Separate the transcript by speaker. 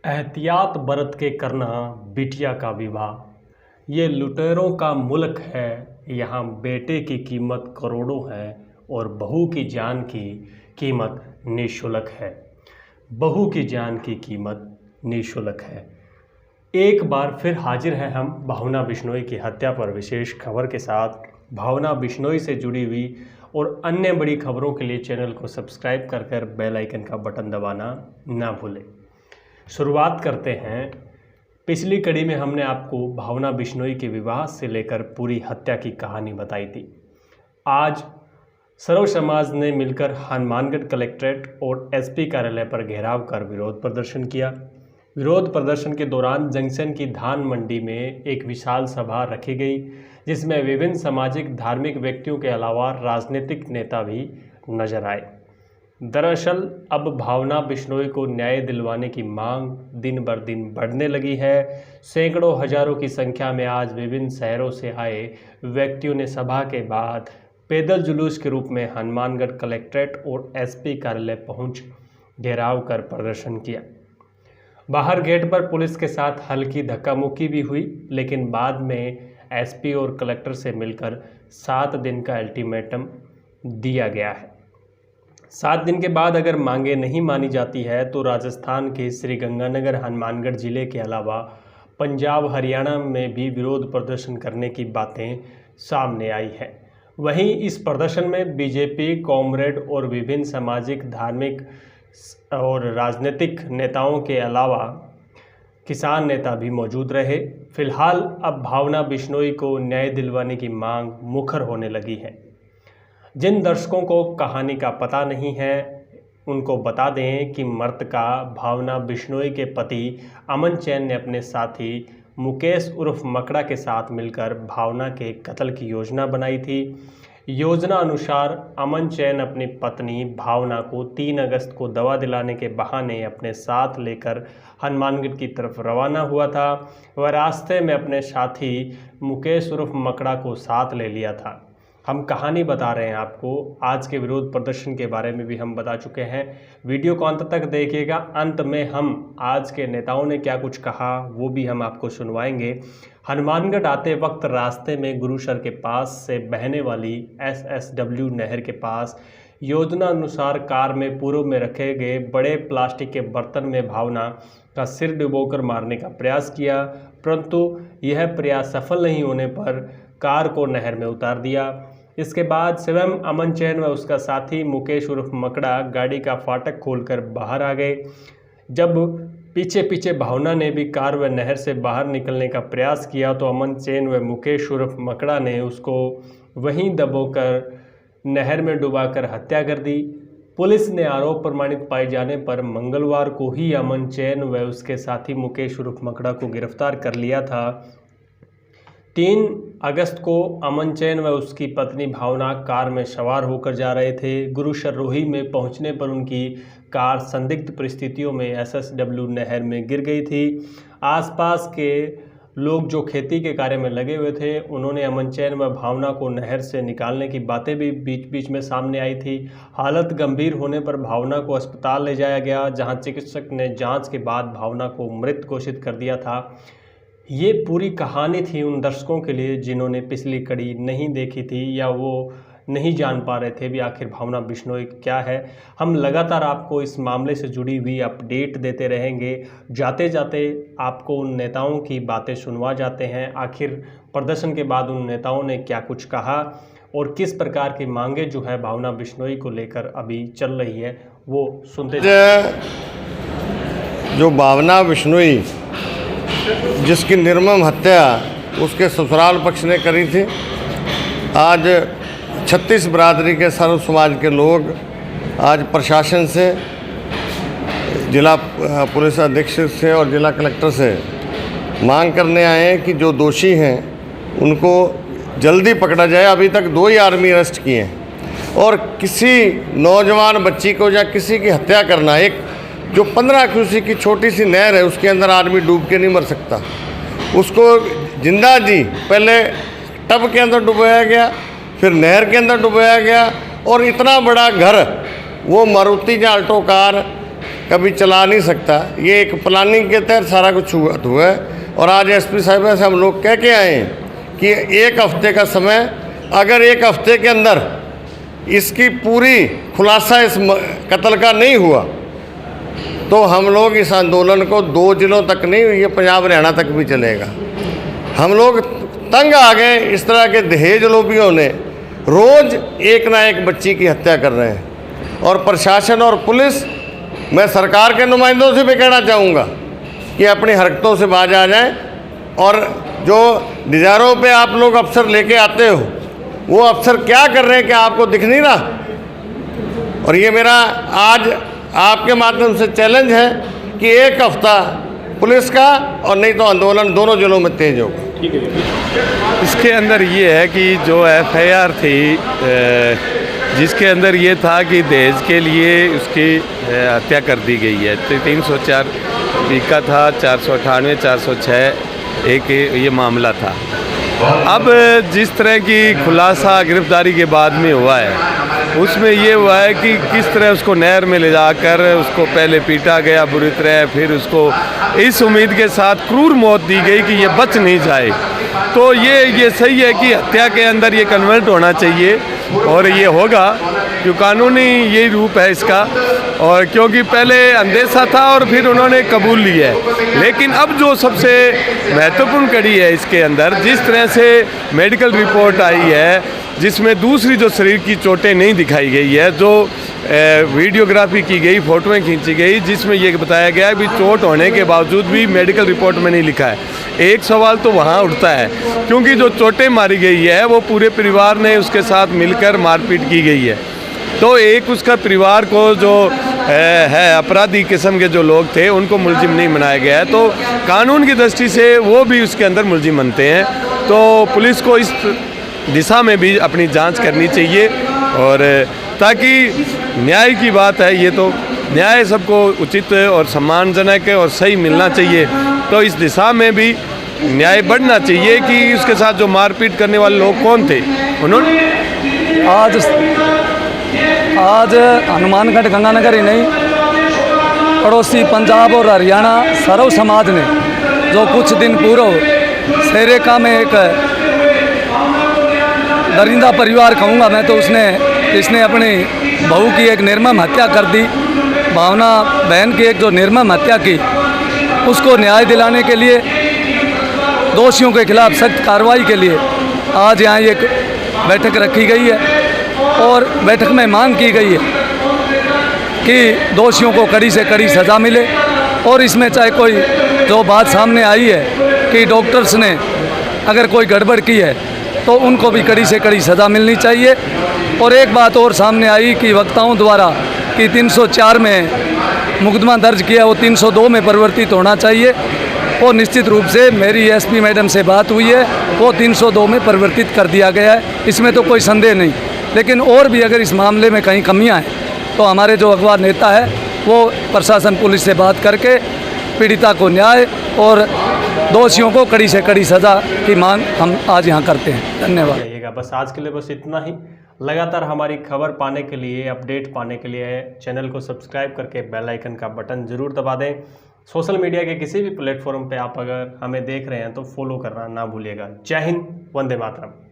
Speaker 1: एहतियात बरत के करना बिटिया का विवाह। ये लुटेरों का मुल्क है, यहाँ बेटे की कीमत करोड़ों है और बहू की जान की कीमत निःशुल्क है। बहू की जान की कीमत निःशुल्क है। एक बार फिर हाजिर हैं हम भावना बिश्नोई की हत्या पर विशेष खबर के साथ। भावना बिश्नोई से जुड़ी हुई और अन्य बड़ी खबरों के लिए चैनल को सब्सक्राइब कर बेल आइकन का बटन दबाना ना भूलें। शुरुआत करते हैं। पिछली कड़ी में हमने आपको भावना बिश्नोई के विवाह से लेकर पूरी हत्या की कहानी बताई थी। आज सर्व समाज ने मिलकर हनुमानगढ़ कलेक्ट्रेट और एसपी कार्यालय पर घेराव कर विरोध प्रदर्शन किया। विरोध प्रदर्शन के दौरान जंक्शन की धान मंडी में एक विशाल सभा रखी गई, जिसमें विभिन्न सामाजिक धार्मिक व्यक्तियों के अलावा राजनीतिक नेता भी नजर आए। दरअसल अब भावना बिश्नोई को न्याय दिलवाने की मांग दिन बर दिन बढ़ने लगी है। सैकड़ों हजारों की संख्या में आज विभिन्न शहरों से आए व्यक्तियों ने सभा के बाद पैदल जुलूस के रूप में हनुमानगढ़ कलेक्ट्रेट और एसपी कार्यालय पहुंच घेराव कर प्रदर्शन किया। बाहर गेट पर पुलिस के साथ हल्की धक्का मुक्की भी हुई, लेकिन बाद में एसपी और कलेक्टर से मिलकर 7 दिन का अल्टीमेटम दिया गया है। 7 दिन के बाद अगर मांगे नहीं मानी जाती है तो राजस्थान के श्रीगंगानगर हनुमानगढ़ जिले के अलावा पंजाब हरियाणा में भी विरोध प्रदर्शन करने की बातें सामने आई है। वहीं इस प्रदर्शन में बीजेपी, कॉमरेड और विभिन्न सामाजिक, धार्मिक और राजनीतिक नेताओं के अलावा किसान नेता भी मौजूद रहे। फिलहाल अब भावना बिश्नोई को न्याय दिलवाने की मांग मुखर होने लगी है। जिन दर्शकों को कहानी का पता नहीं है, उनको बता दें कि मृतका भावना बिश्नोई के पति अमन चैन ने अपने साथी मुकेश उर्फ मकड़ा के साथ मिलकर भावना के कत्ल की योजना बनाई थी। योजना अनुसार अमन चैन अपनी पत्नी भावना को 3 अगस्त को दवा दिलाने के बहाने अपने साथ लेकर हनुमानगढ़ की तरफ रवाना हुआ था। वह रास्ते में अपने साथी मुकेश उर्फ मकड़ा को साथ ले लिया था। हम कहानी बता रहे हैं आपको। आज के विरोध प्रदर्शन के बारे में भी हम बता चुके हैं। वीडियो को अंत तक देखिएगा। अंत में हम आज के नेताओं ने क्या कुछ कहा वो भी हम आपको सुनवाएंगे। हनुमानगढ़ आते वक्त रास्ते में गुरुसर के पास से बहने वाली SSW नहर के पास योजना अनुसार कार में पूर्व में रखे गए बड़े प्लास्टिक के बर्तन में भावना का सिर डुबोकर मारने का प्रयास किया, परंतु यह प्रयास सफल नहीं होने पर कार को नहर में उतार दिया। इसके बाद स्वयं अमन चैन व उसका साथी मुकेश उर्फ मकड़ा गाड़ी का फाटक खोलकर बाहर आ गए। जब पीछे पीछे भावना ने भी कार व नहर से बाहर निकलने का प्रयास किया तो अमन चैन व मुकेश उर्फ मकड़ा ने उसको वहीं दबोकर नहर में डुबाकर हत्या कर दी। पुलिस ने आरोप प्रमाणित पाए जाने पर मंगलवार को ही अमन चैन व उसके साथी मुकेश उर्फ मकड़ा को गिरफ्तार कर लिया था। 3 अगस्त को अमन चैन व उसकी पत्नी भावना कार में सवार होकर जा रहे थे। गुरुसर रोही में पहुंचने पर उनकी कार संदिग्ध परिस्थितियों में SSW नहर में गिर गई थी। आसपास के लोग जो खेती के कार्य में लगे हुए थे, उन्होंने अमन चैन व भावना को नहर से निकालने की बातें भी बीच बीच में सामने आई थी। हालत गंभीर होने पर भावना को अस्पताल ले जाया गया, जहां चिकित्सक ने जांच के बाद भावना को मृत घोषित कर दिया था। ये पूरी कहानी थी उन दर्शकों के लिए जिन्होंने पिछली कड़ी नहीं देखी थी या वो नहीं जान पा रहे थे भी आखिर भावना बिश्नोई क्या है। हम लगातार आपको इस मामले से जुड़ी हुई अपडेट देते रहेंगे। जाते जाते आपको उन नेताओं की बातें सुनवा जाते हैं। आखिर प्रदर्शन के बाद उन नेताओं ने क्या कुछ कहा और किस प्रकार की मांगे जो है भावना बिश्नोई को लेकर अभी चल रही है, वो सुनते
Speaker 2: जो भावना बिश्नोई जिसकी निर्मम हत्या उसके ससुराल पक्ष ने करी थी, आज 36 बिरादरी के सर्व समाज के लोग आज प्रशासन से, जिला पुलिस अधीक्षक से और जिला कलेक्टर से मांग करने आए हैं कि जो दोषी हैं उनको जल्दी पकड़ा जाए। अभी तक 2 ही आर्मी अरेस्ट किए हैं और किसी नौजवान बच्ची को या किसी की हत्या करना, एक जो 15 क्यूसी की छोटी सी नहर है उसके अंदर आदमी डूब के नहीं मर सकता, उसको जिंदा जी पहले टब के अंदर डुबाया गया, फिर नहर के अंदर डुबाया गया और इतना बड़ा घर वो मारुति या अल्टो कार कभी चला नहीं सकता। ये एक प्लानिंग के तहत सारा कुछ हुआ है। और आज एसपी साहब से हम लोग कह के आए हैं कि 1 हफ्ते का समय, अगर 1 हफ्ते के अंदर इसकी पूरी खुलासा इस कत्ल का नहीं हुआ तो हम लोग इस आंदोलन को 2 जिलों तक नहीं, ये पंजाब हरियाणा तक भी चलेगा। हम लोग तंग आ गए, इस तरह के दहेज लोभियों ने रोज़ एक ना एक बच्ची की हत्या कर रहे हैं। और प्रशासन और पुलिस, मैं सरकार के नुमाइंदों से भी कहना चाहूँगा कि अपनी हरकतों से बाज आ जाएं। और जो डिजायरों पे आप लोग अफसर लेके आते हो, वो अफसर क्या कर रहे हैं, क्या आपको दिख नहीं रहा? और ये मेरा आज आपके माध्यम से चैलेंज है कि 1 हफ्ता पुलिस का, और नहीं तो आंदोलन दोनों जिलों में तेज होगा।
Speaker 3: इसके अंदर ये है कि जो FIR थी, जिसके अंदर ये था कि दहेज के लिए उसकी हत्या कर दी गई है। तो 304 का था, 498, 406 एक ये मामला था। अब जिस तरह की खुलासा गिरफ्तारी के बाद में हुआ है, उसमें ये हुआ है कि किस तरह उसको नहर में ले जाकर उसको पहले पीटा गया बुरी तरह, फिर उसको इस उम्मीद के साथ क्रूर मौत दी गई कि ये बच नहीं जाए। तो ये सही है कि हत्या के अंदर ये कन्वर्ट होना चाहिए, और ये होगा जो कानूनी यही रूप है इसका। और क्योंकि पहले अंदेशा था और फिर उन्होंने कबूल लिया है। लेकिन अब जो सबसे महत्वपूर्ण कड़ी है इसके अंदर, जिस तरह से मेडिकल रिपोर्ट आई है, जिसमें दूसरी जो शरीर की चोटें नहीं दिखाई गई है, जो वीडियोग्राफी की गई, फ़ोटोएं खींची गई, जिसमें ये बताया गया है कि चोट होने के बावजूद भी मेडिकल रिपोर्ट में नहीं लिखा है। एक सवाल तो वहाँ उठता है, क्योंकि जो चोटें मारी गई है वो पूरे परिवार ने उसके साथ मिलकर मारपीट की गई है। तो एक उसका परिवार को जो है अपराधी किस्म के जो लोग थे, उनको मुलजिम नहीं बनाया गया है। तो कानून की दृष्टि से वो भी उसके अंदर मुलजिम बनते हैं। तो पुलिस को इस दिशा में भी अपनी जांच करनी चाहिए, और ताकि न्याय की बात है, ये तो न्याय सबको उचित और सम्मानजनक और सही मिलना चाहिए। तो इस दिशा में भी न्याय बढ़ना चाहिए कि उसके साथ जो मारपीट करने वाले लोग कौन थे। उन्होंने
Speaker 4: आज हनुमानगढ़ गंगानगर ही नहीं, पड़ोसी पंजाब और हरियाणा सर्व समाज ने जो कुछ दिन पूर्व सेरेका में एक दरिंदा परिवार कहूँगा मैं, तो इसने अपनी बहू की एक निर्मम हत्या कर दी। भावना बहन की एक जो निर्मम हत्या की, उसको न्याय दिलाने के लिए, दोषियों के खिलाफ सख्त कार्रवाई के लिए आज यहाँ एक बैठक रखी गई है। और बैठक में मांग की गई है कि दोषियों को कड़ी से कड़ी सज़ा मिले। और इसमें चाहे कोई जो बात सामने आई है कि डॉक्टर्स ने अगर कोई गड़बड़ की है तो उनको भी कड़ी से कड़ी सज़ा मिलनी चाहिए। और एक बात और सामने आई कि वक्ताओं द्वारा कि 304 में मुकदमा दर्ज किया, वो 302 में परिवर्तित होना चाहिए। और निश्चित रूप से मेरी एसपी मैडम से बात हुई है, वो 302 में परिवर्तित कर दिया गया है, इसमें तो कोई संदेह नहीं। लेकिन और भी अगर इस मामले में कहीं कमियां हैं तो हमारे जो अगवा नेता है वो प्रशासन पुलिस से बात करके पीड़िता को न्याय और दोषियों को कड़ी से कड़ी सज़ा की मांग हम आज यहाँ करते हैं। धन्यवाद।
Speaker 1: रहिएगा बस आज के लिए बस इतना ही। लगातार हमारी खबर पाने के लिए, अपडेट पाने के लिए चैनल को सब्सक्राइब करके बेल आइकन का बटन ज़रूर दबा दें। सोशल मीडिया के किसी भी प्लेटफॉर्म पे आप अगर हमें देख रहे हैं तो फॉलो करना ना भूलिएगा। जय हिंद, वंदे मातरम।